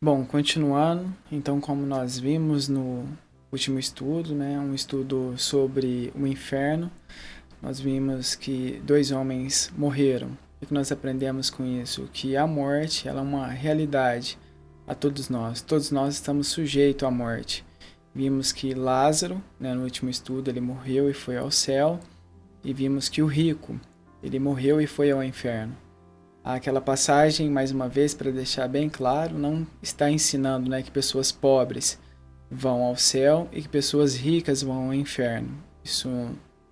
Bom, continuando, então, como nós vimos no último estudo, né, um estudo sobre o inferno, nós vimos que 2 homens morreram. O que nós aprendemos com isso? Que a morte, ela é uma realidade a todos nós. Todos nós estamos sujeitos à morte. Vimos que Lázaro, né, no último estudo, ele morreu e foi ao céu. E vimos que o rico, ele morreu e foi ao inferno. Aquela passagem, mais uma vez, para deixar bem claro, não está ensinando, né, que pessoas pobres vão ao céu e que pessoas ricas vão ao inferno. Isso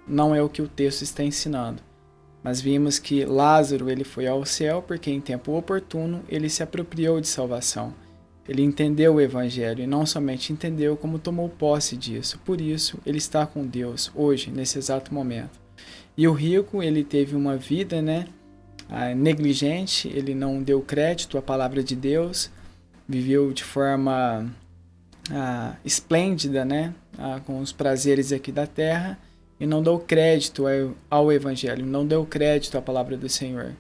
não é o que o texto está ensinando. Mas vimos que Lázaro ele foi ao céu porque em tempo oportuno ele se apropriou de salvação. Ele entendeu o evangelho e não somente entendeu, como tomou posse disso. Por isso, ele está com Deus hoje, nesse exato momento. E o rico, ele teve uma vida, né, negligente, ele não deu crédito à palavra de Deus, viveu de forma esplêndida, né, com os prazeres aqui da terra, e não deu crédito ao evangelho, não deu crédito à palavra do Senhor.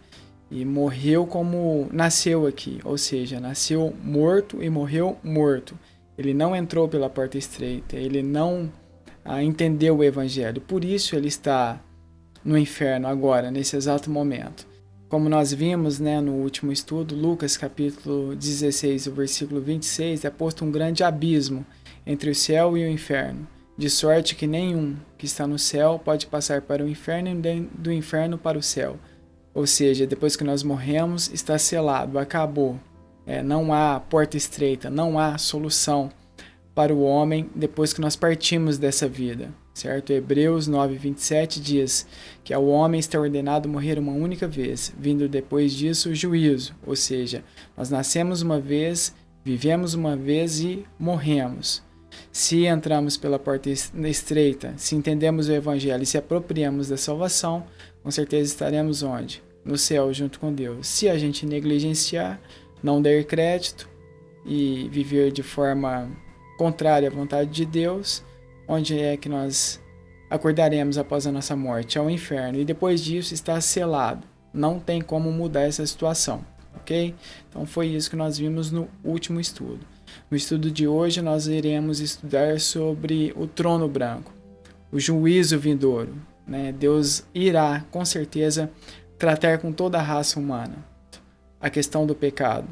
E morreu como nasceu aqui, ou seja, nasceu morto e morreu morto. Ele não entrou pela porta estreita, ele não entendeu o evangelho, por isso ele está no inferno agora, nesse exato momento. Como nós vimos, né, no último estudo, Lucas capítulo 16, o versículo 26, é posto um grande abismo entre o céu e o inferno, de sorte que nenhum que está no céu pode passar para o inferno e do inferno para o céu. Ou seja, depois que nós morremos, está selado, acabou. Não há porta estreita, não há solução para o homem depois que nós partimos dessa vida. Certo? Hebreus 9:27 diz que ao homem está ordenado morrer uma única vez, vindo depois disso o juízo. Ou seja, nós nascemos uma vez, vivemos uma vez e morremos. Se entramos pela porta estreita, se entendemos o evangelho e se apropriamos da salvação, com certeza estaremos onde? No céu, junto com Deus. Se a gente negligenciar, não der crédito e viver de forma contrária à vontade de Deus, onde é que nós acordaremos após a nossa morte? Ao inferno. E depois disso está selado. Não tem como mudar essa situação. Ok? Então foi isso que nós vimos no último estudo. No estudo de hoje nós iremos estudar sobre o trono branco, o juízo vindouro. Né? Deus irá, com certeza, tratar com toda a raça humana a questão do pecado,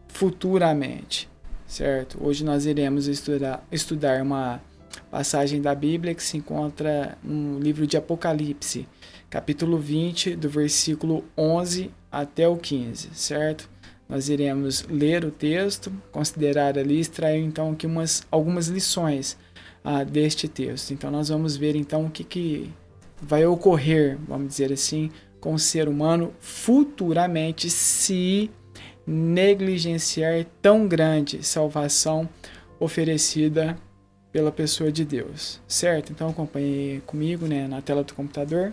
futuramente. Certo? Hoje nós iremos estudar uma passagem da Bíblia que se encontra no livro de Apocalipse, capítulo 20, do versículo 11 até o 15, certo? Nós iremos ler o texto, considerar ali, extrair então aqui algumas lições deste texto. Então nós vamos ver então o que vai ocorrer, vamos dizer assim, com o ser humano futuramente se negligenciar tão grande salvação oferecida pela pessoa de Deus, certo? Então acompanhe comigo, né, na tela do computador.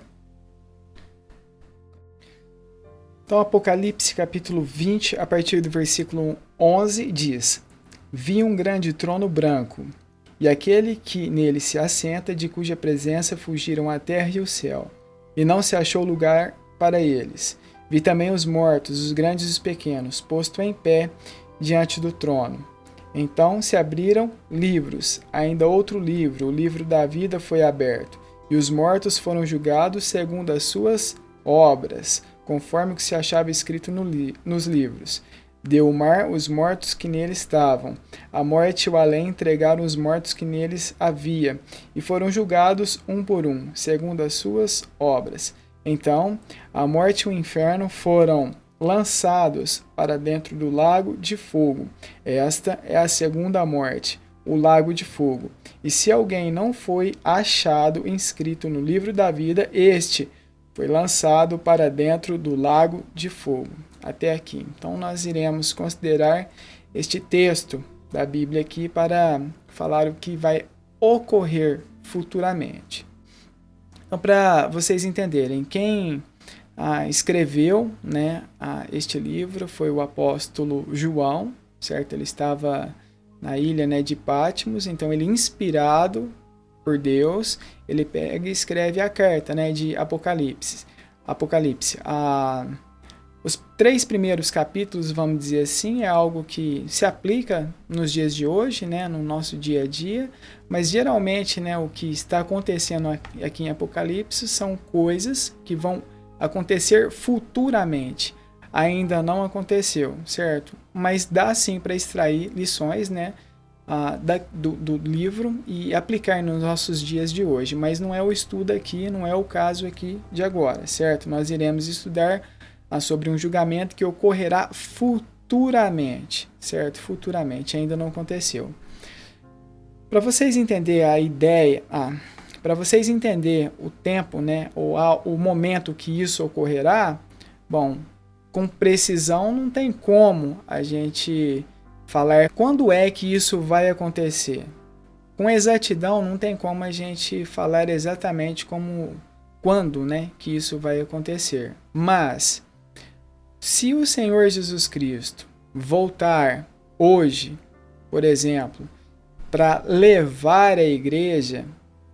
Então Apocalipse capítulo 20, a partir do versículo 11, diz: Vi um grande trono branco, e aquele que nele se assenta, de cuja presença fugiram a terra e o céu, e não se achou lugar para eles. Vi também os mortos, os grandes e os pequenos, posto em pé diante do trono. Então se abriram livros, ainda outro livro, o livro da vida foi aberto, e os mortos foram julgados segundo as suas obras, conforme o que se achava escrito nos livros. Deu o mar os mortos que nele estavam, a morte e o além entregaram os mortos que neles havia, e foram julgados um por um, segundo as suas obras. Então a morte e o inferno foram lançados para dentro do lago de fogo. Esta é a segunda morte, o lago de fogo. E se alguém não foi achado inscrito no livro da vida, este foi lançado para dentro do lago de fogo. Até aqui. Então nós iremos considerar este texto da Bíblia aqui para falar o que vai ocorrer futuramente. Então, para vocês entenderem, quem escreveu, né, este livro foi o apóstolo João, certo? Ele estava na ilha, né, de Patmos, então ele, inspirado por Deus, ele pega e escreve a carta, né, de Apocalipse. Os 3 primeiros capítulos, vamos dizer assim, é algo que se aplica nos dias de hoje, né, no nosso dia a dia, mas geralmente, né, o que está acontecendo aqui em Apocalipse são coisas que vão acontecer futuramente. Ainda não aconteceu, certo? Mas dá sim para extrair lições, né, do livro e aplicar nos nossos dias de hoje. Mas não é o estudo aqui, não é o caso aqui de agora, certo? Nós iremos estudar sobre um julgamento que ocorrerá futuramente, certo? Futuramente, ainda não aconteceu. Para vocês entenderem a ideia, para vocês entenderem o tempo, né, ou o momento que isso ocorrerá, bom, com precisão não tem como a gente falar quando é que isso vai acontecer. Com exatidão não tem como a gente falar exatamente quando, né, que isso vai acontecer. Mas se o Senhor Jesus Cristo voltar hoje, por exemplo, para levar a igreja,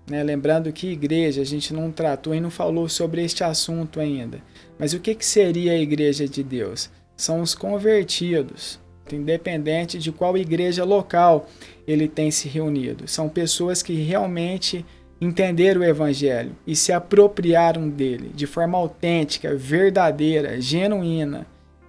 né, lembrando que igreja a gente não tratou e não falou sobre este assunto ainda, mas o que seria a igreja de Deus? São os convertidos, independente de qual igreja local ele tem se reunido. São pessoas que realmente entenderam o evangelho e se apropriaram dele de forma autêntica, verdadeira, genuína.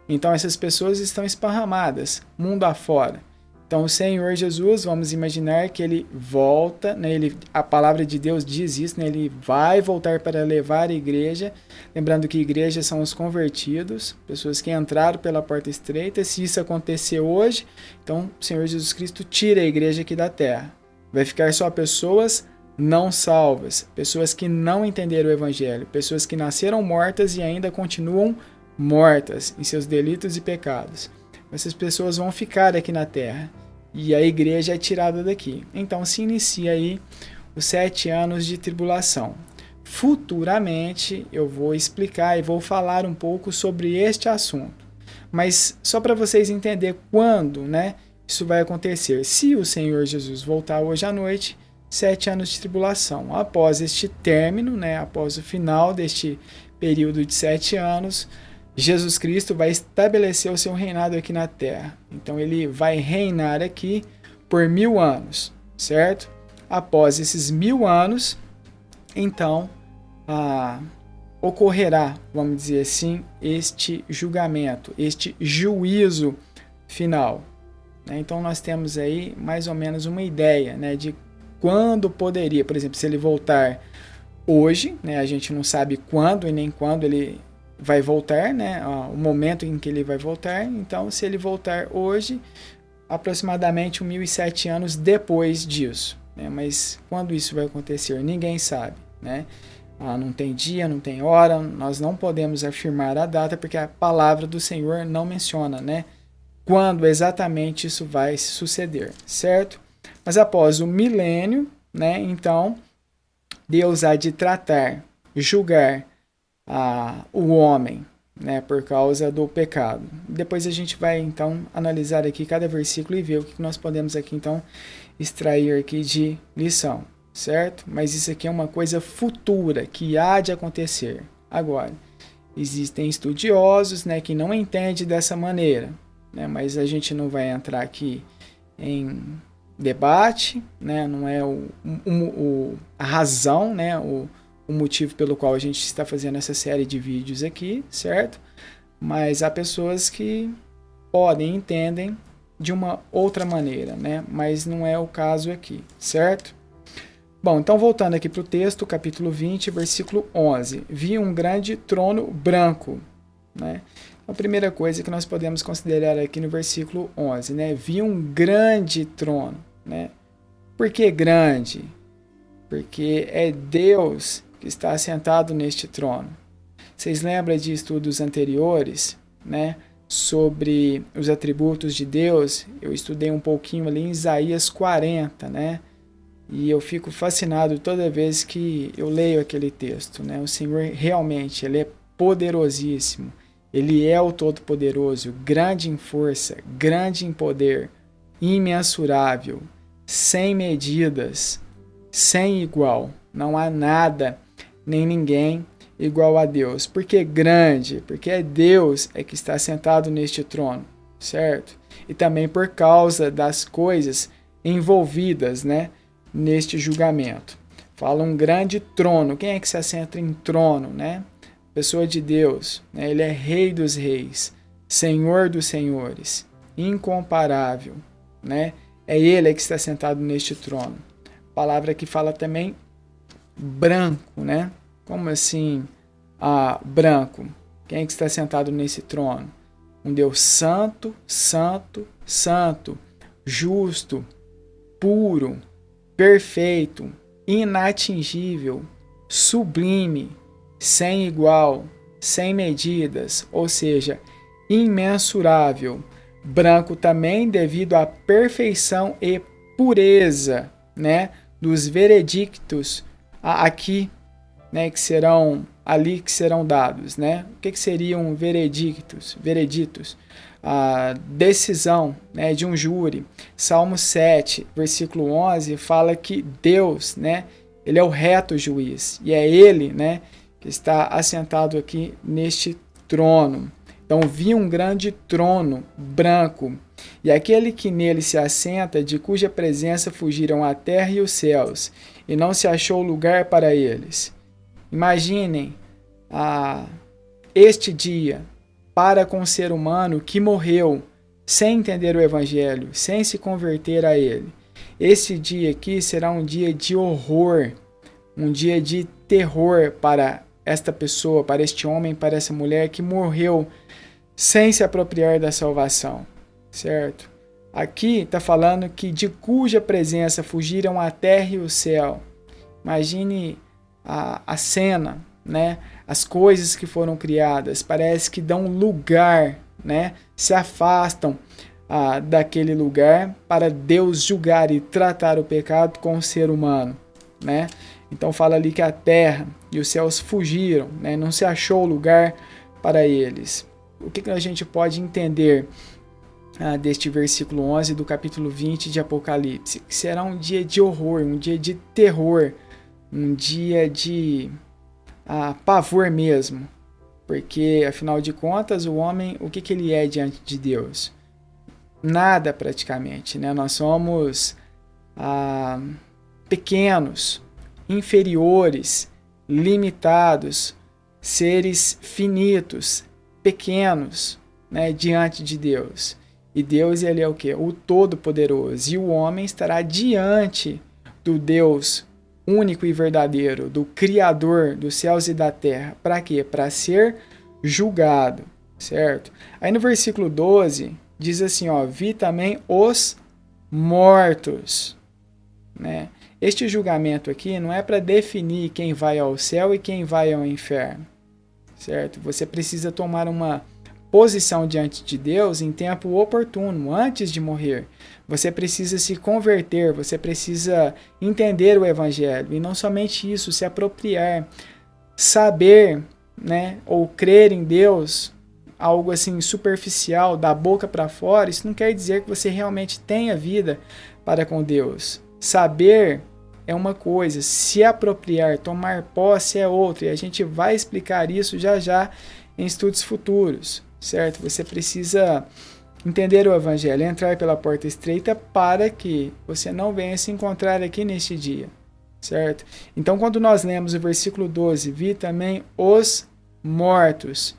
Então essas pessoas estão esparramadas, mundo afora. Então o Senhor Jesus, vamos imaginar que ele volta, né, a palavra de Deus diz isso, né, ele vai voltar para levar a igreja, lembrando que igreja são os convertidos, pessoas que entraram pela porta estreita. Se isso acontecer hoje, então o Senhor Jesus Cristo tira a igreja aqui da terra. Vai ficar só pessoas não salvas, pessoas que não entenderam o evangelho, pessoas que nasceram mortas e ainda continuam mortas em seus delitos e pecados. Essas pessoas vão ficar aqui na terra e a igreja é tirada daqui. Então se inicia aí os 7 anos de tribulação. Futuramente eu vou explicar e vou falar um pouco sobre este assunto. Mas só para vocês entenderem quando, né, isso vai acontecer. Se o Senhor Jesus voltar hoje à noite, 7 anos de tribulação. Após este término, né, após o final deste período de 7 anos, Jesus Cristo vai estabelecer o seu reinado aqui na terra. Então ele vai reinar aqui por 1000 anos, certo? Após esses 1000 anos, então ocorrerá, vamos dizer assim, este julgamento, este juízo final. Então nós temos aí mais ou menos uma ideia, né, de quando poderia, por exemplo, se ele voltar hoje, né, a gente não sabe quando e nem quando ele vai voltar, né, o momento em que ele vai voltar. Então se ele voltar hoje, aproximadamente 1007 anos depois disso, né, mas quando isso vai acontecer, ninguém sabe, né, não tem dia, não tem hora, nós não podemos afirmar a data porque a palavra do Senhor não menciona, né, quando exatamente isso vai suceder, certo? Mas após o milênio, né, então Deus há de tratar, julgar o homem, né, por causa do pecado. Depois a gente vai então analisar aqui cada versículo e ver o que nós podemos aqui então extrair aqui de lição, certo? Mas isso aqui é uma coisa futura que há de acontecer. Agora, existem estudiosos, né, que não entendem dessa maneira, né, mas a gente não vai entrar aqui em debate, né, não é a razão, né, o motivo pelo qual a gente está fazendo essa série de vídeos aqui, certo? Mas há pessoas que podem, entendem de uma outra maneira, né? Mas não é o caso aqui, certo? Bom, então voltando aqui para o texto, capítulo 20, versículo 11. Vi um grande trono branco, né? A primeira coisa que nós podemos considerar aqui no versículo 11, né? Vi um grande trono, né? Por que grande? Porque é Deus que está assentado neste trono. Vocês lembram de estudos anteriores, né, sobre os atributos de Deus? Eu estudei um pouquinho ali em Isaías 40, né? E eu fico fascinado toda vez que eu leio aquele texto, né? O Senhor realmente, ele é poderosíssimo. Ele é o Todo-Poderoso, grande em força, grande em poder, imensurável, sem medidas, sem igual. Não há nada nem ninguém igual a Deus. Por que grande? Porque é Deus que está sentado neste trono, certo? E também por causa das coisas envolvidas, né, neste julgamento. Fala um grande trono. Quem é que se assenta em trono, né? Pessoa de Deus, né? Ele é Rei dos Reis, Senhor dos Senhores, incomparável, né? É Ele que está sentado neste trono. Palavra que fala também branco, né? Como assim, branco? Quem é que está sentado nesse trono? Um Deus santo, santo, santo, justo, puro, perfeito, inatingível, sublime, sem igual, sem medidas, ou seja, imensurável. Branco também devido à perfeição e pureza, né, dos veredictos aqui, né, que serão dados, né? O que seriam vereditos? A decisão, né, de um júri. Salmo 7, versículo 11, fala que Deus, né, ele é o reto juiz, e é ele, né, que está assentado aqui neste trono. Então vi um grande trono branco, e aquele que nele se assenta, de cuja presença fugiram a terra e os céus, e não se achou lugar para eles. Imaginem este dia para com o ser humano que morreu sem entender o Evangelho, sem se converter a ele. Este dia aqui será um dia de horror, um dia de terror para esta pessoa, para este homem, para essa mulher que morreu sem se apropriar da salvação, certo? Aqui está falando que de cuja presença fugiram a terra e o céu. Imagine a cena, né? As coisas que foram criadas, parece que dão lugar, né? Se afastam daquele lugar para Deus julgar e tratar o pecado com o ser humano, né? Então fala ali que a terra e os céus fugiram, né? Não se achou lugar para eles. O que a gente pode entender deste versículo 11 do capítulo 20 de Apocalipse? Que será um dia de horror, um dia de terror, um dia de pavor mesmo, porque afinal de contas o homem, o que ele é diante de Deus? Nada praticamente, né? Nós somos pequenos, inferiores, limitados, seres finitos, pequenos, né, diante de Deus. E Deus, ele é o quê? O Todo-Poderoso. E o homem estará diante do Deus único e verdadeiro, do Criador dos céus e da terra. Para quê? Para ser julgado, certo? Aí no versículo 12, diz assim, vi também os mortos, né? Este julgamento aqui não é para definir quem vai ao céu e quem vai ao inferno, certo? Você precisa tomar uma posição diante de Deus em tempo oportuno, antes de morrer. Você precisa se converter, você precisa entender o Evangelho, e não somente isso, se apropriar, saber, né, ou crer em Deus, algo assim superficial, da boca para fora. Isso não quer dizer que você realmente tenha vida para com Deus. Saber é uma coisa, se apropriar, tomar posse é outra, e a gente vai explicar isso já já em estudos futuros, certo? Você precisa entender o Evangelho, entrar pela porta estreita para que você não venha se encontrar aqui neste dia, certo? Então, quando nós lemos o versículo 12, vi também os mortos,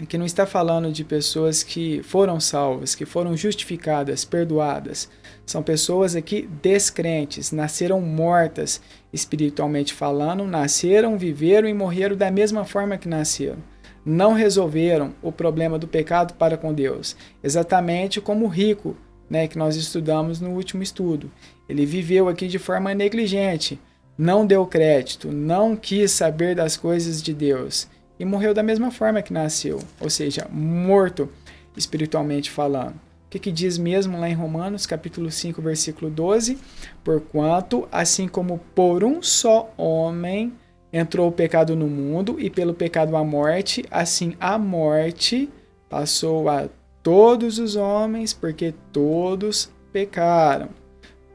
que não está falando de pessoas que foram salvas, que foram justificadas, perdoadas. São pessoas aqui descrentes, nasceram mortas espiritualmente falando, nasceram, viveram e morreram da mesma forma que nasceram. Não resolveram o problema do pecado para com Deus. Exatamente como o rico, né, que nós estudamos no último estudo. Ele viveu aqui de forma negligente, não deu crédito, não quis saber das coisas de Deus. E morreu da mesma forma que nasceu, ou seja, morto espiritualmente falando. O que diz mesmo lá em Romanos, capítulo 5, versículo 12? Porquanto, assim como por um só homem entrou o pecado no mundo, e pelo pecado a morte, assim a morte passou a todos os homens, porque todos pecaram.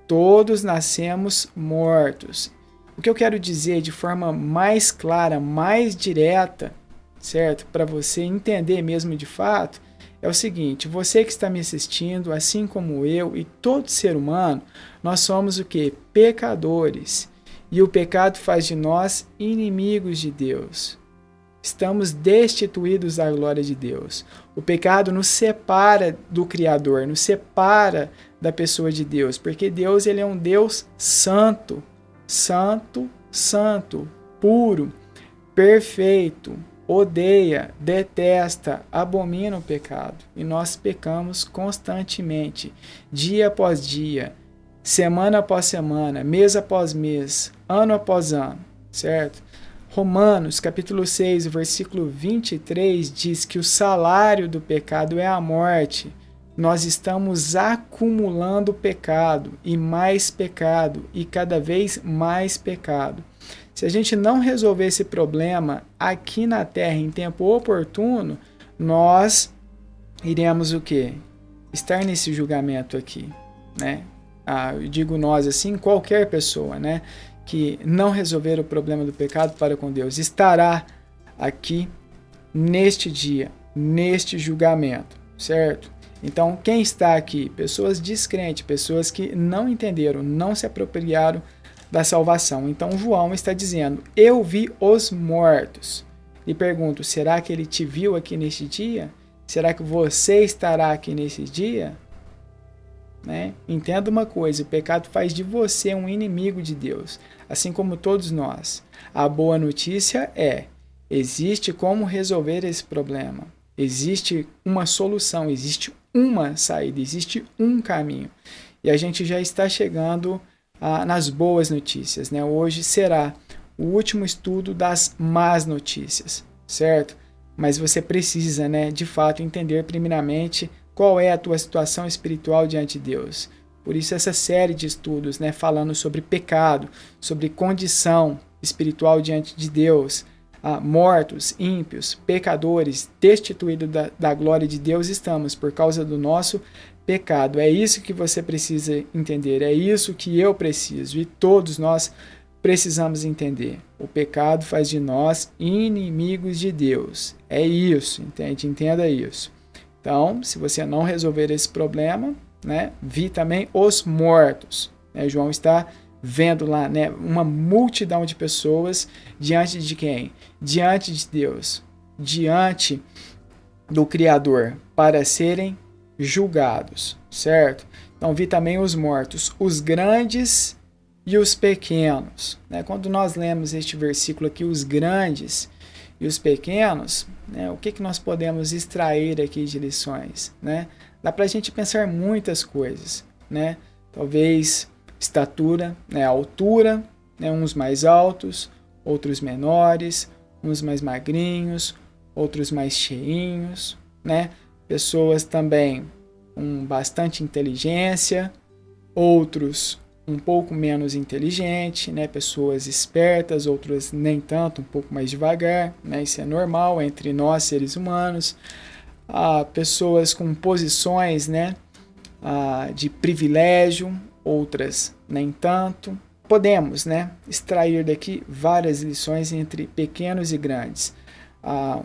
Todos nascemos mortos. O que eu quero dizer de forma mais clara, mais direta, certo? Para você entender mesmo de fato, é o seguinte: você que está me assistindo, assim como eu e todo ser humano, nós somos o quê? Pecadores. E o pecado faz de nós inimigos de Deus. Estamos destituídos da glória de Deus. O pecado nos separa do Criador, nos separa da pessoa de Deus, porque Deus, ele é um Deus santo, santo, santo, puro, perfeito, odeia, detesta, abomina o pecado. E nós pecamos constantemente, dia após dia, semana após semana, mês após mês, ano após ano, certo? Romanos, capítulo 6, versículo 23, diz que o salário do pecado é a morte. Nós estamos acumulando pecado e cada vez mais pecado. Se a gente não resolver esse problema aqui na Terra em tempo oportuno, nós iremos o quê? Estar nesse julgamento aqui, né? Eu digo nós assim, qualquer pessoa, né, que não resolver o problema do pecado para com Deus, estará aqui neste dia, neste julgamento, certo? Então, quem está aqui? Pessoas descrentes, pessoas que não entenderam, não se apropriaram da salvação. Então, João está dizendo: eu vi os mortos. E pergunto, será que ele te viu aqui neste dia? Será que você estará aqui nesse dia? Né? Entenda uma coisa: o pecado faz de você um inimigo de Deus, assim como todos nós. A boa notícia é: existe como resolver esse problema, existe uma solução, existe uma saída, existe um caminho. E a gente já está chegando nas boas notícias, né? Hoje será o último estudo das más notícias, certo? Mas você precisa, né, de fato entender primeiramente qual é a tua situação espiritual diante de Deus. Por isso essa série de estudos, né, falando sobre pecado, sobre condição espiritual diante de Deus, mortos, ímpios, pecadores, destituídos da glória de Deus estamos por causa do nosso pecado. É isso que você precisa entender, é isso que eu preciso e todos nós precisamos entender. O pecado faz de nós inimigos de Deus. É isso, entende? Entenda isso. Então, se você não resolver esse problema, né, vi também os mortos. Né? João está vendo lá, né, uma multidão de pessoas diante de quem? Diante de Deus, diante do Criador, para serem julgados, certo? Então, vi também os mortos, os grandes e os pequenos. Né? Quando nós lemos este versículo aqui, os grandes e os pequenos, né, o que nós podemos extrair aqui de lições? Né? Dá para a gente pensar muitas coisas, né? Talvez estatura, né, altura, né, uns mais altos, outros menores, uns mais magrinhos, outros mais cheinhos, né? Pessoas também com bastante inteligência, outros um pouco menos inteligente, né? Pessoas espertas, outras nem tanto, um pouco mais devagar, né? Isso é normal entre nós seres humanos. Pessoas com posições, né, de privilégio, outras nem tanto. Podemos, né, extrair daqui várias lições entre pequenos e grandes.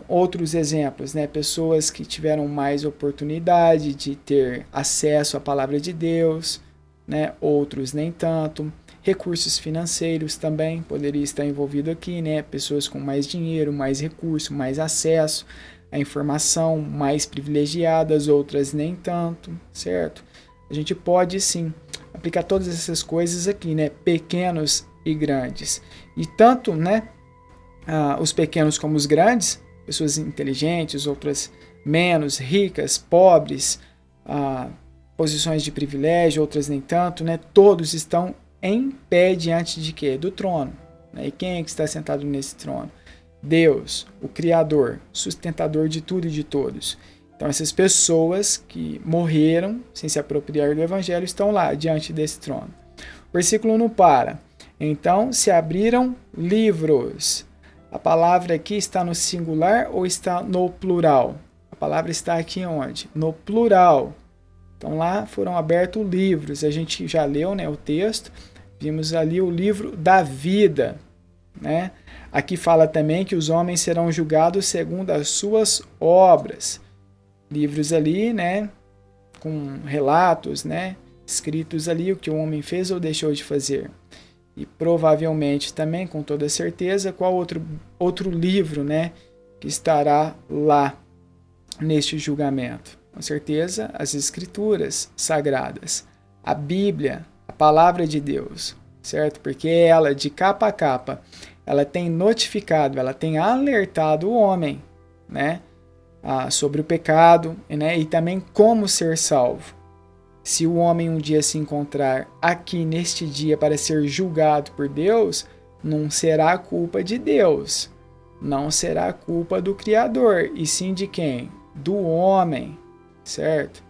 Outros exemplos, né, pessoas que tiveram mais oportunidade de ter acesso à palavra de Deus, né, outros nem tanto. Recursos financeiros também poderia estar envolvido aqui, né, pessoas com mais dinheiro, mais recurso, mais acesso à informação, mais privilegiadas, outras nem tanto, certo? A gente pode sim aplicar todas essas coisas aqui, né, pequenos e grandes. E tanto, né, os pequenos como os grandes, pessoas inteligentes, outras menos, ricas, pobres, posições de privilégio, outras nem tanto, né? Todos estão em pé diante de quê? Do trono. Né? E quem é que está sentado nesse trono? Deus, o Criador, sustentador de tudo e de todos. Então essas pessoas que morreram sem se apropriar do Evangelho estão lá diante desse trono. O versículo não para. Então se abriram livros. A palavra aqui está no singular ou está no plural? A palavra está aqui onde? No plural. Então lá foram abertos livros. A gente já leu, né, o texto. Vimos ali o livro da vida, né? Aqui fala também que os homens serão julgados segundo as suas obras. Livros ali, né? Com relatos, né? Escritos ali o que o homem fez ou deixou de fazer. E provavelmente também, com toda certeza, qual outro livro, né? Que estará lá neste julgamento? Com certeza, as Escrituras Sagradas. A Bíblia, a Palavra de Deus, certo? Porque ela, de capa a capa, ela tem notificado, ela tem alertado o homem, né? Sobre o pecado, né? E também como ser salvo. Se o homem um dia se encontrar aqui neste dia para ser julgado por Deus, não será culpa de Deus, não será culpa do Criador, e sim de quem? Do homem, certo?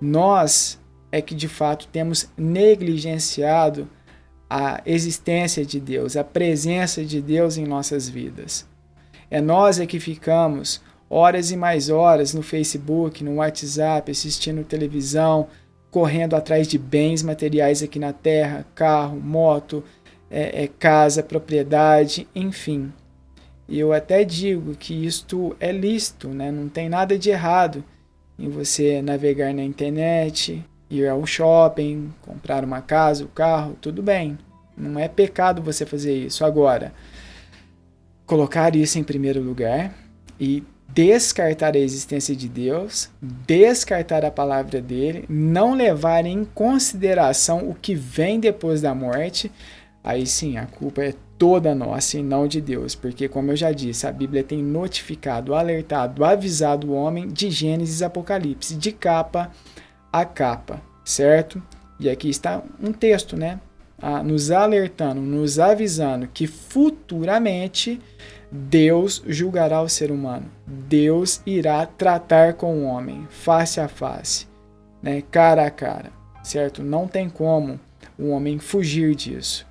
Nós é que de fato temos negligenciado a existência de Deus, a presença de Deus em nossas vidas. É nós é que ficamos horas e mais horas no Facebook, no WhatsApp, assistindo televisão, correndo atrás de bens materiais aqui na terra, carro, moto, casa, propriedade, enfim. E eu até digo que isto é lícito, né? Não tem nada de errado em você navegar na internet, ir ao shopping, comprar uma casa, um carro, tudo bem. Não é pecado você fazer isso. Agora, colocar isso em primeiro lugar e descartar a existência de Deus, descartar a palavra dele, não levar em consideração o que vem depois da morte, aí sim, a culpa é toda nossa e não de Deus, porque como eu já disse, a Bíblia tem notificado, alertado, avisado o homem de Gênesis e Apocalipse, de capa a capa, certo? E aqui está um texto, né? Nos alertando, nos avisando que futuramente Deus julgará o ser humano. Deus irá tratar com o homem, face a face, né? Cara a cara, certo? Não tem como o homem fugir disso,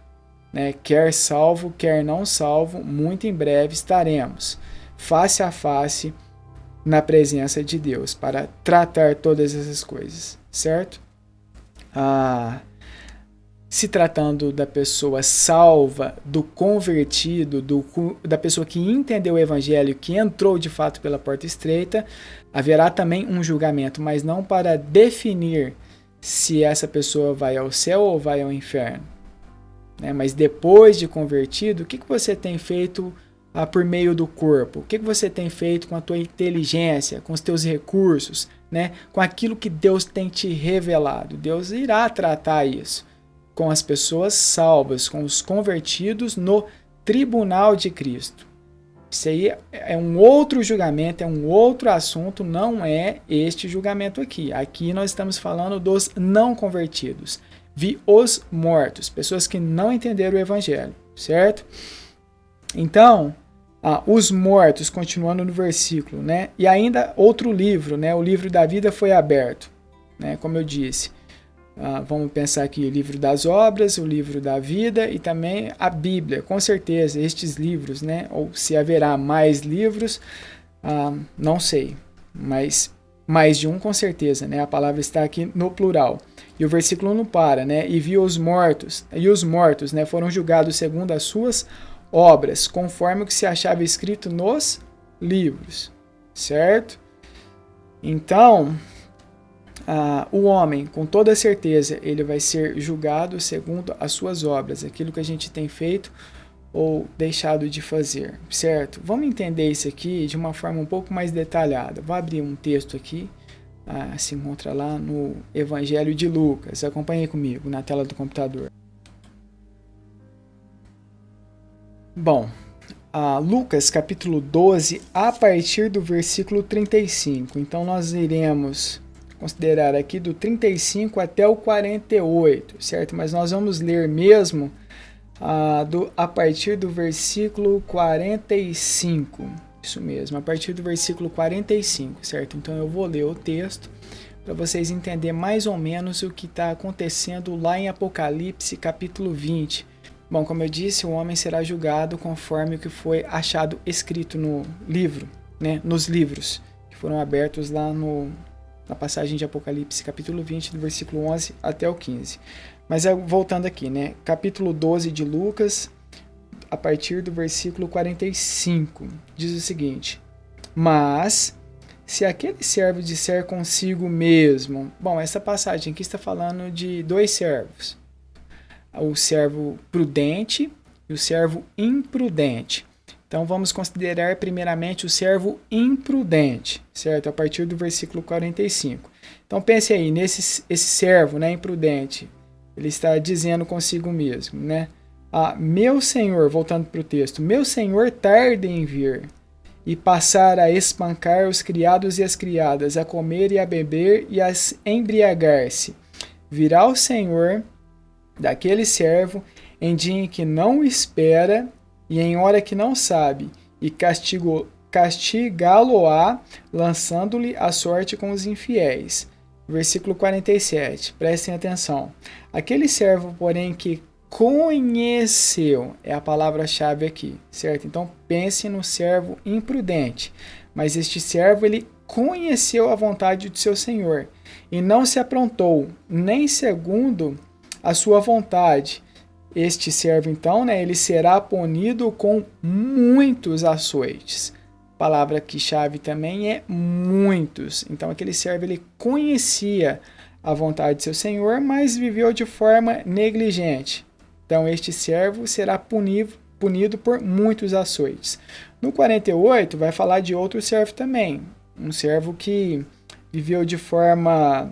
né? Quer salvo, quer não salvo, muito em breve estaremos face a face na presença de Deus para tratar todas essas coisas, certo? Se tratando da pessoa salva, do convertido, da pessoa que entendeu o evangelho, que entrou de fato pela porta estreita, haverá também um julgamento, mas não para definir se essa pessoa vai ao céu ou vai ao inferno, né? Mas depois de convertido, o que você tem feito por meio do corpo? O que você tem feito com a tua inteligência, com os teus recursos, né? Com aquilo que Deus tem te revelado? Deus irá tratar isso com as pessoas salvas, com os convertidos no tribunal de Cristo. Isso aí é um outro julgamento, é um outro assunto, não é este julgamento aqui. Aqui nós estamos falando dos não convertidos, os mortos, pessoas que não entenderam o evangelho, certo? Então, os mortos, continuando no versículo, né? E ainda outro livro, né? O livro da vida foi aberto, né? Como eu disse. Vamos pensar aqui o livro das obras, o livro da vida e também a Bíblia, com certeza, estes livros, né? Ou se haverá mais livros, não sei, mas mais de um com certeza, né? A palavra está aqui no plural. E o versículo não para, né? E viu os mortos, né? Foram julgados segundo as suas obras, conforme o que se achava escrito nos livros, certo? Então, o homem, com toda certeza, ele vai ser julgado segundo as suas obras, aquilo que a gente tem feito ou deixado de fazer, certo? Vamos entender isso aqui de uma forma um pouco mais detalhada. Vou abrir um texto aqui, se encontra lá no Evangelho de Lucas. Acompanhe comigo na tela do computador. Bom, Lucas capítulo 12, a partir do versículo 35. Então nós iremos considerar aqui do 35 até o 48, certo? Mas nós vamos ler mesmo a partir do versículo 45. Isso mesmo, a partir do versículo 45, certo? Então eu vou ler o texto para vocês entenderem mais ou menos o que está acontecendo lá em Apocalipse capítulo 20. Bom, como eu disse, o homem será julgado conforme o que foi achado escrito no livro, né? Nos livros que foram abertos lá na passagem de Apocalipse, capítulo 20, do versículo 11 até o 15. Mas voltando aqui, né? Capítulo 12 de Lucas, a partir do versículo 45, diz o seguinte: mas, se aquele servo disser consigo mesmo... Bom, essa passagem aqui está falando de dois servos. O servo prudente e o servo imprudente. Então, vamos considerar primeiramente o servo imprudente, certo? A partir do versículo 45. Então, pense aí, esse servo, né, imprudente, ele está dizendo consigo mesmo, né? Meu senhor, voltando para o texto, meu senhor tarda em vir e passar a espancar os criados e as criadas, a comer e a beber e a embriagar-se. Virá o senhor daquele servo em dia em que não o espera e em hora que não sabe, e castigá-lo-á, lançando-lhe a sorte com os infiéis. Versículo 47, prestem atenção. Aquele servo, porém, que conheceu, é a palavra-chave aqui, certo? Então, pense no servo imprudente. Mas este servo, ele conheceu a vontade do seu senhor, e não se aprontou, nem segundo a sua vontade. Este servo, então, né, ele será punido com muitos açoites. A palavra aqui chave também é muitos. Então, aquele servo, ele conhecia a vontade de seu senhor, mas viveu de forma negligente. Então, este servo será punido por muitos açoites. No 48, vai falar de outro servo também. Um servo que viveu de forma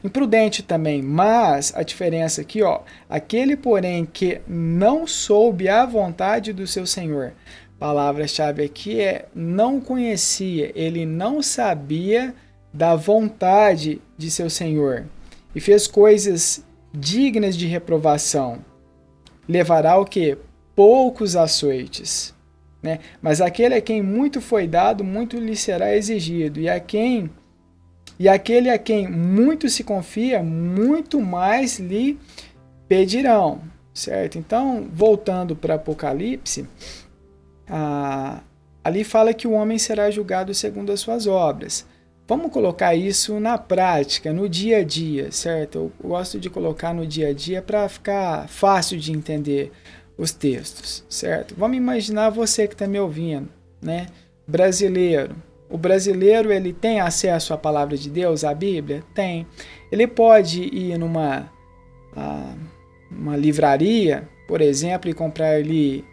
imprudente também, mas a diferença aqui, ó, aquele porém que não soube a vontade do seu senhor. Palavra-chave aqui é não conhecia, ele não sabia da vontade de seu senhor e fez coisas dignas de reprovação. Levará o quê? Poucos açoites, né? Mas aquele a quem muito foi dado, muito lhe será exigido, e aquele a quem muito se confia, muito mais lhe pedirão, certo? Então, voltando para Apocalipse, ali fala que o homem será julgado segundo as suas obras. Vamos colocar isso na prática, no dia a dia, certo? Eu gosto de colocar no dia a dia para ficar fácil de entender os textos, certo? Vamos imaginar você que está me ouvindo, né? Brasileiro. O brasileiro, ele tem acesso à palavra de Deus, à Bíblia? Tem. Ele pode ir numa uma livraria, por exemplo, e comprar ali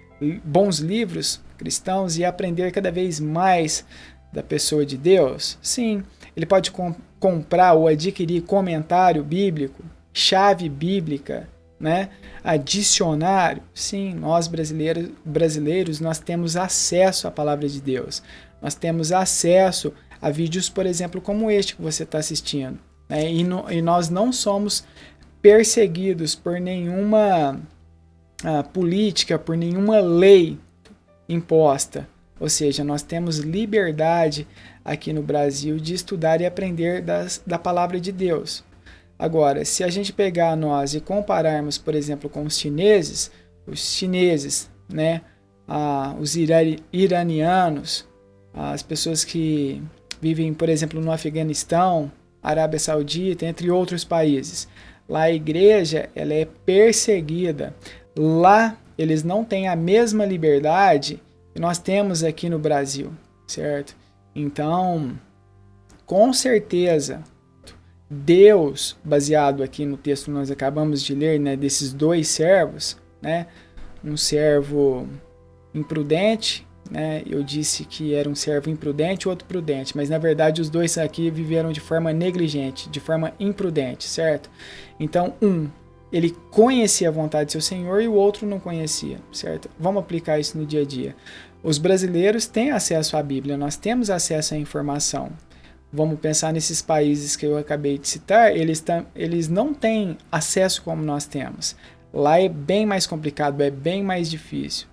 bons livros cristãos e aprender cada vez mais da pessoa de Deus? Sim. Ele pode comprar ou adquirir comentário bíblico, chave bíblica, né? Dicionário. Sim, nós brasileiros, nós temos acesso à palavra de Deus. Nós temos acesso a vídeos, por exemplo, como este que você está assistindo, né? E nós não somos perseguidos por nenhuma política, por nenhuma lei imposta. Ou seja, nós temos liberdade aqui no Brasil de estudar e aprender da palavra de Deus. Agora, se a gente pegar nós e compararmos, por exemplo, com os chineses, né, os iranianos, as pessoas que vivem, por exemplo, no Afeganistão, Arábia Saudita, entre outros países. Lá a igreja, ela é perseguida. Lá eles não têm a mesma liberdade que nós temos aqui no Brasil, certo? Então, com certeza, Deus, baseado aqui no texto que nós acabamos de ler, né, desses dois servos, né, um servo imprudente, né, eu disse que era um servo imprudente e outro prudente, mas na verdade os dois aqui viveram de forma negligente, de forma imprudente, certo? Então, ele conhecia a vontade de seu senhor e o outro não conhecia, certo? Vamos aplicar isso no dia a dia. Os brasileiros têm acesso à Bíblia, nós temos acesso à informação. Vamos pensar nesses países que eu acabei de citar, eles não têm acesso como nós temos. Lá é bem mais complicado, é bem mais difícil.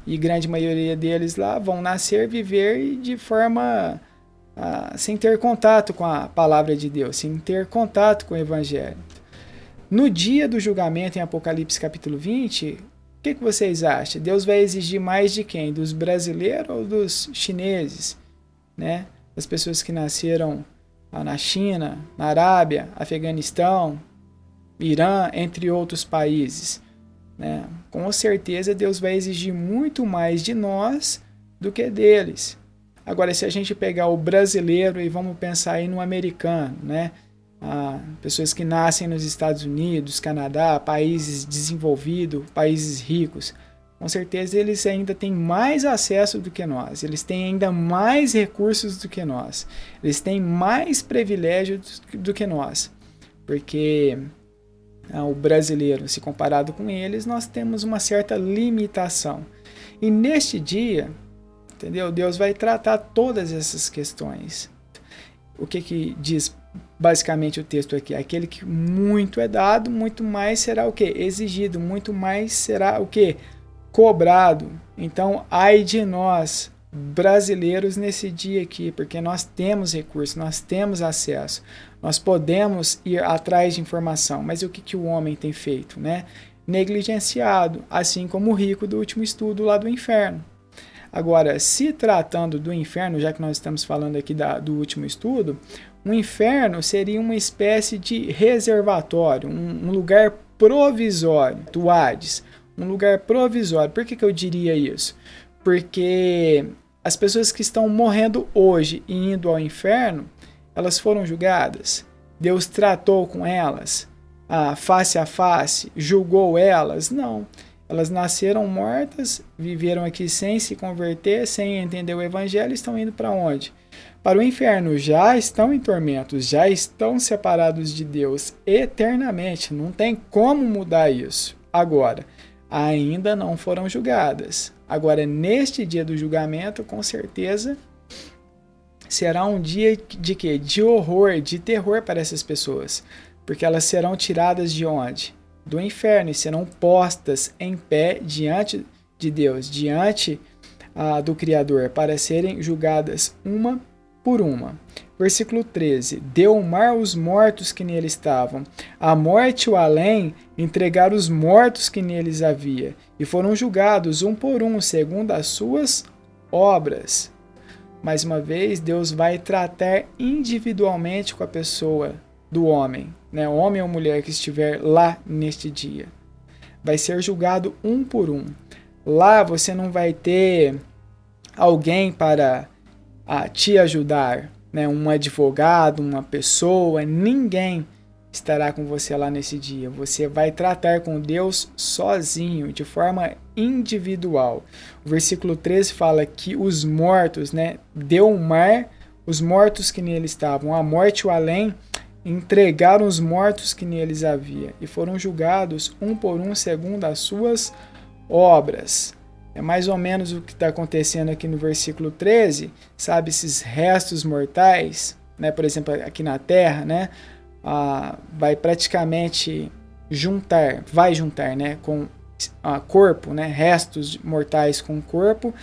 E grande maioria deles lá vão nascer, viver de forma sem ter contato com a palavra de Deus, sem ter contato com o Evangelho. No dia do julgamento em Apocalipse capítulo 20, o que vocês acham? Deus vai exigir mais de quem? Dos brasileiros ou dos chineses? Né? Das pessoas que nasceram na China, na Arábia, Afeganistão, Irã, entre outros países, né? Com certeza Deus vai exigir muito mais de nós do que deles. Agora, se a gente pegar o brasileiro e vamos pensar aí no americano, né? Pessoas que nascem nos Estados Unidos, Canadá, países desenvolvidos, países ricos, com certeza eles ainda têm mais acesso do que nós, eles têm ainda mais recursos do que nós, eles têm mais privilégios do que nós, porque o brasileiro, se comparado com eles, nós temos uma certa limitação. E neste dia, entendeu? Deus vai tratar todas essas questões. O que diz basicamente o texto aqui? Aquele que muito é dado, muito mais será o quê? Exigido, muito mais será o quê? Cobrado. Então, ai de nós, brasileiros, nesse dia aqui, porque nós temos recursos, nós temos acesso, nós podemos ir atrás de informação, mas o que o homem tem feito, né? Negligenciado, assim como o rico do último estudo lá do inferno. Agora, se tratando do inferno, já que nós estamos falando aqui do último estudo, o inferno seria uma espécie de reservatório, um lugar provisório do Hades, um lugar provisório. Por que eu diria isso? Porque as pessoas que estão morrendo hoje e indo ao inferno, elas foram julgadas. Deus tratou com elas, face a face, julgou elas? Não. Elas nasceram mortas, viveram aqui sem se converter, sem entender o evangelho, estão indo para onde? Para o inferno. Já estão em tormentos, já estão separados de Deus eternamente. Não tem como mudar isso. Agora, ainda não foram julgadas. Agora, neste dia do julgamento, com certeza, será um dia de quê? De horror, de terror para essas pessoas. Porque elas serão tiradas de onde? Do inferno, e serão postas em pé diante de Deus, diante do Criador, para serem julgadas uma por uma. Versículo 13. Deu o mar os mortos que nele estavam, a morte e o além entregaram os mortos que neles havia, e foram julgados um por um, segundo as suas obras. Mais uma vez, Deus vai tratar individualmente com a pessoa do homem, né? Homem ou mulher que estiver lá neste dia. Vai ser julgado um por um. Lá você não vai ter alguém para te ajudar, né? Um advogado, uma pessoa, ninguém estará com você lá nesse dia. Você vai tratar com Deus sozinho, de forma individual. O versículo 13 fala que os mortos, né? Deu o mar, os mortos que nele estavam, a morte e o além, entregaram os mortos que neles havia, e foram julgados um por um segundo as suas obras. É mais ou menos o que está acontecendo aqui no versículo 13, sabe, esses restos mortais, né, por exemplo, aqui na Terra, né, vai praticamente vai juntar, né, com corpo, né, restos mortais com corpo,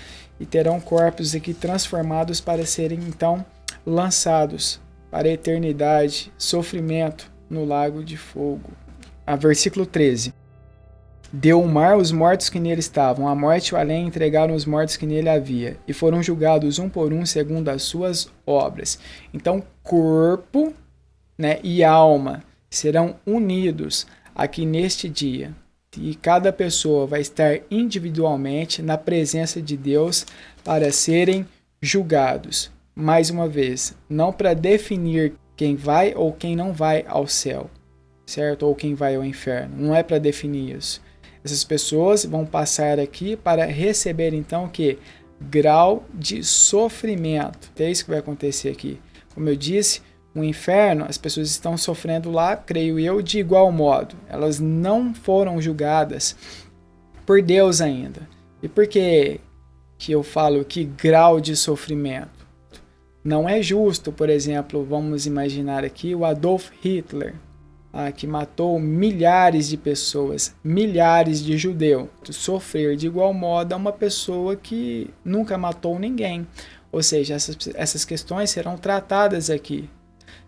e terão corpos aqui transformados para serem, então, lançados para a eternidade, sofrimento no lago de fogo. Versículo 13. Deu o mar os mortos que nele estavam, a morte e o além entregaram os mortos que nele havia, e foram julgados um por um segundo as suas obras. Então, corpo, né, e alma serão unidos aqui neste dia. E cada pessoa vai estar individualmente na presença de Deus para serem julgados. Mais uma vez, não para definir quem vai ou quem não vai ao céu, certo? Ou quem vai ao inferno. Não é para definir isso. Essas pessoas vão passar aqui para receber, então, o quê? Grau de sofrimento. É isso que vai acontecer aqui. Como eu disse, o inferno, as pessoas estão sofrendo lá, creio eu, de igual modo. Elas não foram julgadas por Deus ainda. E por que eu falo que grau de sofrimento? Não é justo, por exemplo, vamos imaginar aqui o Adolf Hitler, que matou milhares de pessoas, milhares de judeus, sofrer de igual modo a uma pessoa que nunca matou ninguém. Ou seja, essas questões serão tratadas aqui.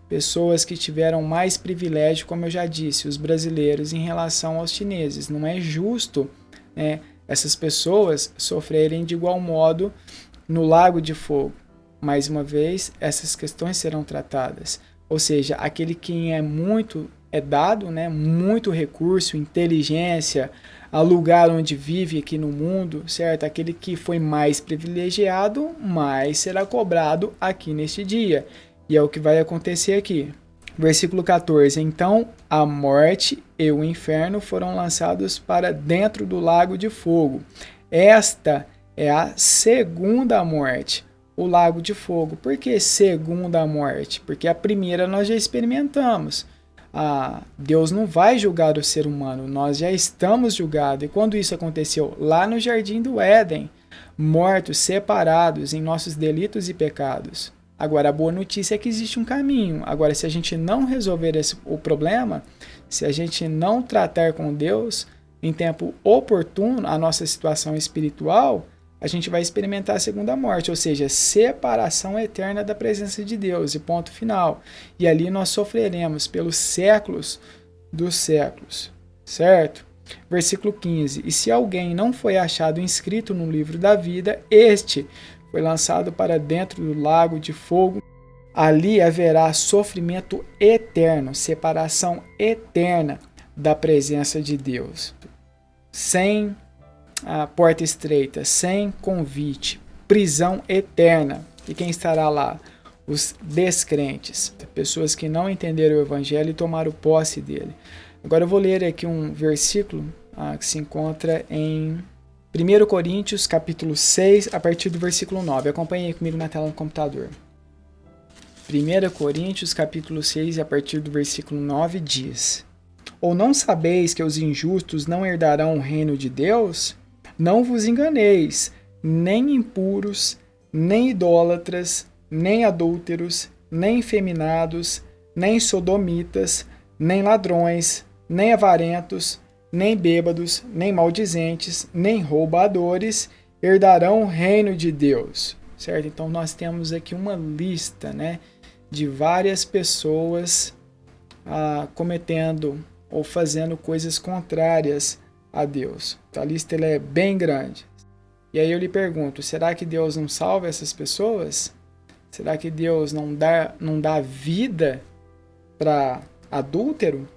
Pessoas que tiveram mais privilégio, como eu já disse, os brasileiros em relação aos chineses. Não é justo, né, essas pessoas sofrerem de igual modo no lago de fogo. mais uma vez, essas questões serão tratadas. Ou seja, aquele que é dado, né, muito recurso, inteligência, ao lugar onde vive aqui no mundo, certo? Aquele que foi mais privilegiado, mais será cobrado aqui neste dia. E é o que vai acontecer aqui. Versículo 14. Então a morte e o inferno foram lançados para dentro do lago de fogo. Esta é a segunda morte, o lago de fogo. Por que segunda morte? Porque a primeira nós já experimentamos. Deus não vai julgar o ser humano, nós já estamos julgados. E quando isso aconteceu? Lá no Jardim do Éden, mortos, separados em nossos delitos e pecados. Agora, a boa notícia é que existe um caminho. Agora, se a gente não resolver o problema, se a gente não tratar com Deus em tempo oportuno a nossa situação espiritual, a gente vai experimentar a segunda morte, ou seja, separação eterna da presença de Deus, e ponto final. E ali nós sofreremos pelos séculos dos séculos, certo? Versículo 15. E se alguém não foi achado inscrito no livro da vida, este foi lançado para dentro do lago de fogo. Ali haverá sofrimento eterno, separação eterna da presença de Deus. Sem a porta estreita, sem convite, prisão eterna. E quem estará lá? Os descrentes, pessoas que não entenderam o evangelho e tomaram posse dele. Agora eu vou ler aqui um versículo que se encontra em 1 Coríntios, capítulo 6, a partir do versículo 9. Acompanhe aí comigo na tela do computador. 1 Coríntios, capítulo 6, a partir do versículo 9, diz: Ou não sabeis que os injustos não herdarão o reino de Deus? Não vos enganeis, nem impuros, nem idólatras, nem adúlteros, nem efeminados, nem sodomitas, nem ladrões, nem avarentos, nem bêbados, nem maldizentes, nem roubadores herdarão o reino de Deus. Certo? Então nós temos aqui uma lista, né, de várias pessoas cometendo ou fazendo coisas contrárias a Deus. Então, a lista ela é bem grande. E aí eu lhe pergunto, será que Deus não salva essas pessoas? Será que Deus não dá vida para adúltero?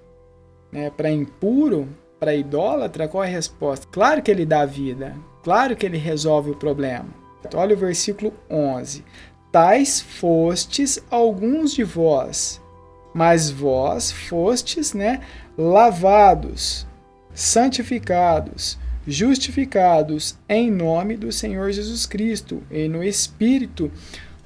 Né? Para impuro? Para idólatra? Qual é a resposta? Claro que ele dá vida. Claro que ele resolve o problema. Então, olha o versículo 11. Tais fostes alguns de vós, mas vós fostes, né, lavados, santificados, justificados em nome do Senhor Jesus Cristo e no Espírito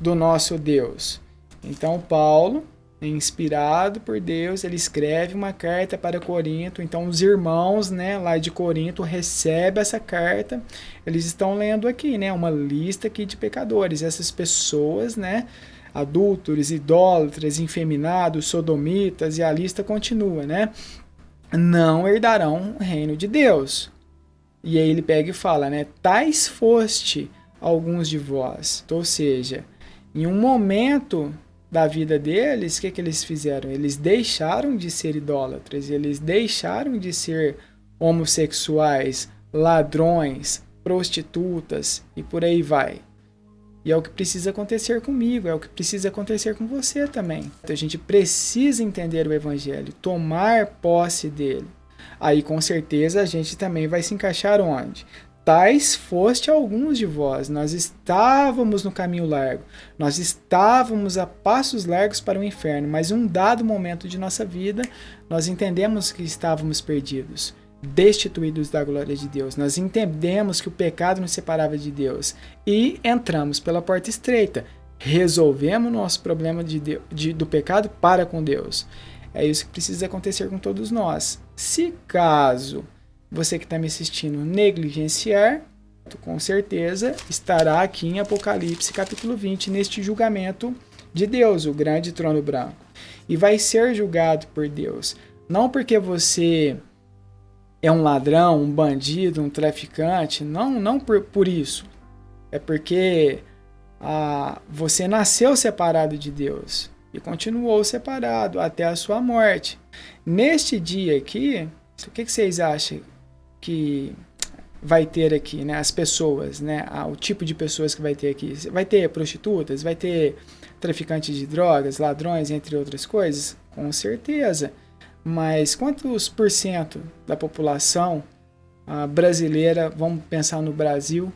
do nosso Deus. Então Paulo, inspirado por Deus, ele escreve uma carta para Corinto. Então os irmãos, né, lá de Corinto recebem essa carta. Eles estão lendo aqui, né, uma lista aqui de pecadores. Essas pessoas, né, adúlteros, idólatras, efeminados, sodomitas, e a lista continua, né? Não herdarão o reino de Deus. E aí ele pega e fala, né? Tais foste alguns de vós. Ou seja, em um momento da vida deles, o que eles fizeram? Eles deixaram de ser idólatras, eles deixaram de ser homossexuais, ladrões, prostitutas e por aí vai. E é o que precisa acontecer comigo, é o que precisa acontecer com você também. Então, a gente precisa entender o evangelho, tomar posse dele. Aí com certeza a gente também vai se encaixar onde? Tais foste alguns de vós. Nós estávamos no caminho largo, nós estávamos a passos largos para o inferno, mas em um dado momento de nossa vida, nós entendemos que estávamos perdidos, destituídos da glória de Deus. Nós entendemos que o pecado nos separava de Deus e entramos pela porta estreita. Resolvemos nosso problema do pecado para com Deus. É isso que precisa acontecer com todos nós. Se caso você que está me assistindo negligenciar, com certeza estará aqui em Apocalipse capítulo 20, neste julgamento de Deus, o grande trono branco. E vai ser julgado por Deus. Não porque você é um ladrão, um bandido, um traficante, não por isso. É porque você nasceu separado de Deus e continuou separado até a sua morte. Neste dia aqui, o que vocês acham que vai ter aqui, né? As pessoas, né? O tipo de pessoas que vai ter aqui. Vai ter prostitutas, vai ter traficantes de drogas, ladrões, entre outras coisas? Com certeza. Mas quantos por cento da população brasileira, vamos pensar no Brasil,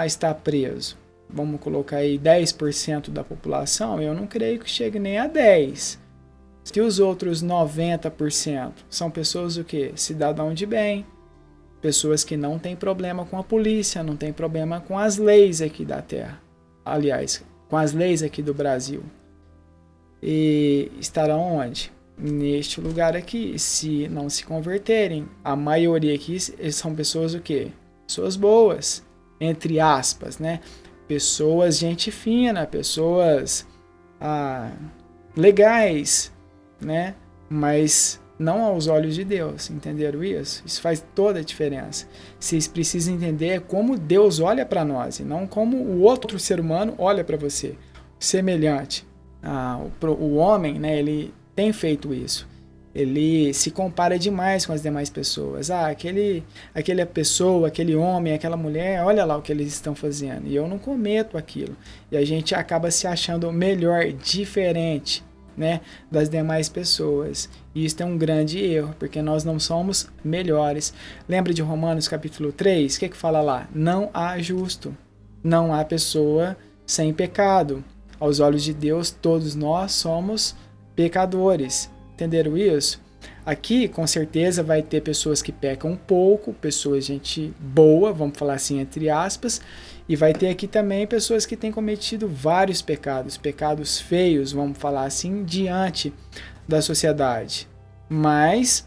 está preso? Vamos colocar aí 10% da população? Eu não creio que chegue nem a 10%. Que os outros 90% são pessoas o quê? Cidadão de bem, pessoas que não têm problema com a polícia, não tem problema com as leis aqui da terra. Aliás, com as leis aqui do Brasil. E estarão onde? Neste lugar aqui. Se não se converterem, a maioria aqui são pessoas o quê? Pessoas boas, entre aspas, né? Pessoas gente fina, pessoas legais, né? Mas não aos olhos de Deus, entenderam isso? Isso faz toda a diferença. Vocês precisam entender como Deus olha para nós e não como o outro ser humano olha para você, semelhante. O homem, né? Ele tem feito isso. Ele se compara demais com as demais pessoas. Aquela pessoa, aquele homem, aquela mulher, olha lá o que eles estão fazendo. E eu não cometo aquilo. E a gente acaba se achando melhor, diferente, né, das demais pessoas. E isso é um grande erro, porque nós não somos melhores. Lembra de Romanos capítulo 3? O que fala lá? Não há justo. Não há pessoa sem pecado. Aos olhos de Deus, todos nós somos pecadores. Entenderam isso? Aqui, com certeza, vai ter pessoas que pecam um pouco, pessoas, gente boa, vamos falar assim, entre aspas, e vai ter aqui também pessoas que têm cometido vários pecados, pecados feios, vamos falar assim, diante da sociedade. Mas,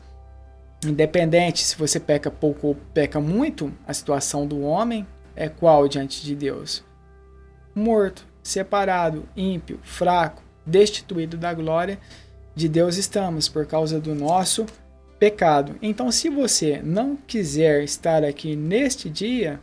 independente se você peca pouco ou peca muito, a situação do homem é qual diante de Deus? Morto, separado, ímpio, fraco, destituído da glória de Deus estamos, por causa do nosso pecado. Então, se você não quiser estar aqui neste dia,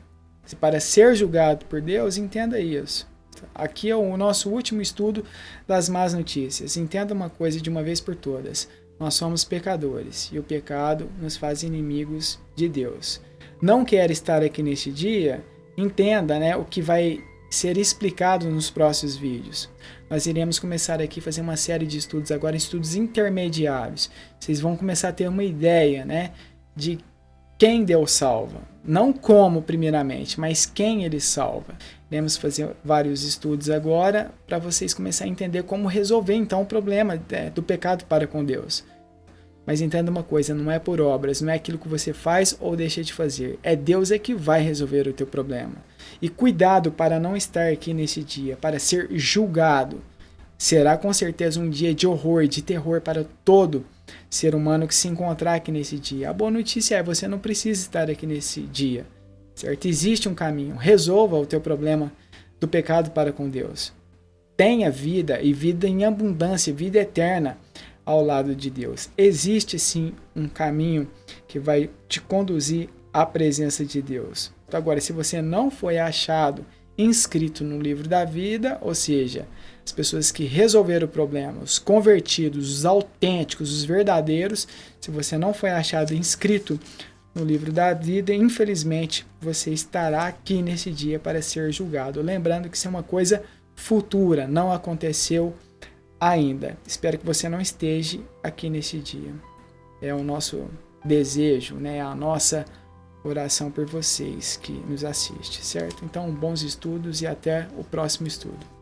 para ser julgado por Deus, entenda isso. Aqui é o nosso último estudo das más notícias. Entenda uma coisa de uma vez por todas. Nós somos pecadores e o pecado nos faz inimigos de Deus. Não quer estar aqui neste dia? Entenda, né, o que vai ser explicado nos próximos vídeos. Nós iremos começar aqui a fazer uma série de estudos agora, estudos intermediários. Vocês vão começar a ter uma ideia, né, de quem Deus salva. Não como, primeiramente, mas quem Ele salva. Iremos fazer vários estudos agora para vocês começarem a entender como resolver, então, o problema do pecado para com Deus. Mas entenda uma coisa, não é por obras, não é aquilo que você faz ou deixa de fazer. É Deus que vai resolver o teu problema. E cuidado para não estar aqui nesse dia, para ser julgado. Será com certeza um dia de horror, de terror para todo ser humano que se encontrar aqui nesse dia. A boa notícia é, você não precisa estar aqui nesse dia, certo? Existe um caminho. Resolva o teu problema do pecado para com Deus. Tenha vida e vida em abundância, vida eterna ao lado de Deus. Existe sim um caminho que vai te conduzir à presença de Deus. Então, agora, se você não foi achado inscrito no livro da vida, ou seja, as pessoas que resolveram o problema, os convertidos, os autênticos, os verdadeiros, se você não foi achado inscrito no livro da vida, infelizmente você estará aqui nesse dia para ser julgado. Lembrando que isso é uma coisa futura, não aconteceu ainda. Espero que você não esteja aqui nesse dia. É o nosso desejo, né? A nossa oração por vocês que nos assistem, certo? Então, bons estudos e até o próximo estudo.